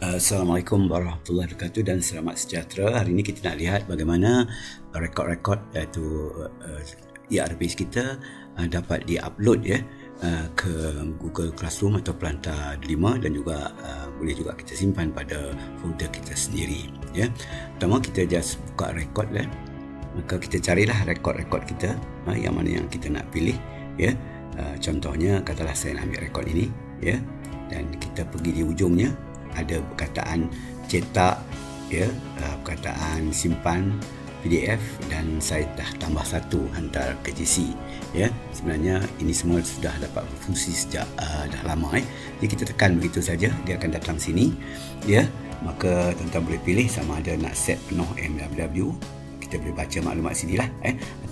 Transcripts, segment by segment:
Assalamualaikum warahmatullahi wabarakatuh dan selamat sejahtera. Hari ini kita nak lihat bagaimana rekod-rekod iaitu ERPs kita dapat di-upload ke Google Classroom atau Pelantar 5 dan juga boleh juga kita simpan pada folder kita sendiri. Pertama kita just buka rekod maka kita carilah rekod-rekod kita yang mana yang kita nak pilih. Contohnya katalah saya nak ambil rekod ini dan kita pergi di ujungnya ada perkataan cetak, perkataan simpan PDF dan saya dah tambah satu hantar ke GC. Sebenarnya ini semua sudah dapat berfungsi sejak dah lama. Jadi kita tekan begitu saja, dia akan datang sini. Maka tuan-tuan boleh pilih sama ada nak set penuh MWW, kita boleh baca maklumat sini lah,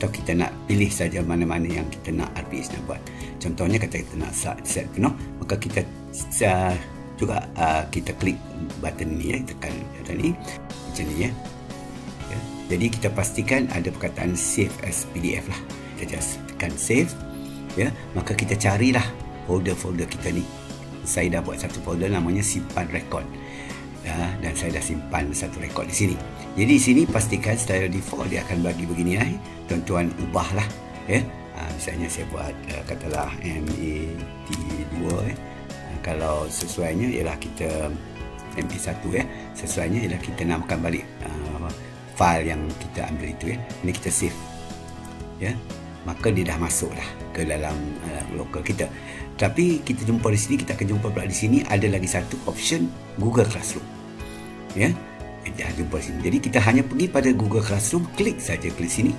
atau kita nak pilih saja mana-mana yang kita nak RPS nak buat. Contohnya kata kita nak set penuh, maka kita juga kita klik button ni, tekan button ni macam ni Jadi kita pastikan ada perkataan save as PDF lah. Kita just tekan save, maka kita carilah folder-folder kita ni. Saya dah buat satu folder namanya simpan rekod, dan saya dah simpan satu rekod di sini. Jadi di sini pastikan secara default dia akan bagi begini lah. Tuan-tuan ubahlah. Misalnya saya buat katalah MAT2 kalau sesuainya ialah kita MP1 sesuainya ialah kita namakan balik file yang kita ambil itu ini kita save maka dia dah masuk dah ke dalam local kita. Tapi kita jumpa di sini, kita akan jumpa pula di sini ada lagi satu option Google Classroom dah jumpa sini. Jadi kita hanya pergi pada Google Classroom, klik sini,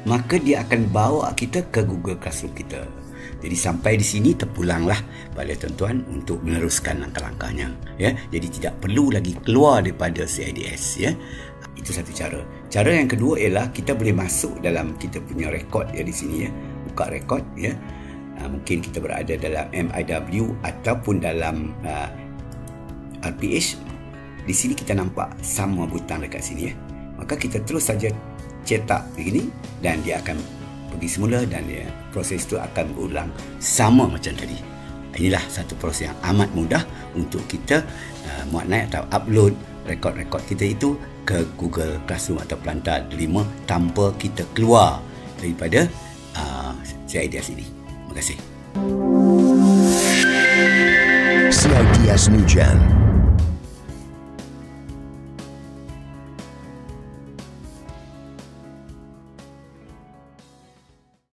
maka dia akan bawa kita ke Google Classroom kita. Jadi sampai di sini terpulanglah pada tuan-tuan untuk meneruskan langkah-langkahnya. Jadi tidak perlu lagi keluar daripada CIDS. Itu satu cara. Cara yang kedua ialah kita boleh masuk dalam kita punya rekod di sini. Buka rekod. Mungkin kita berada dalam MIW ataupun dalam RPH. Di sini kita nampak sama butang dekat sini. Maka kita terus saja cetak begini dan dia akan pergi semula dan proses itu akan berulang sama macam tadi. Inilah satu proses yang amat mudah untuk kita muat naik atau upload rekod-rekod kita itu ke Google Classroom atau Pelantar 5 tanpa kita keluar daripada CIDS ini. Terima kasih. CIDS New Gen.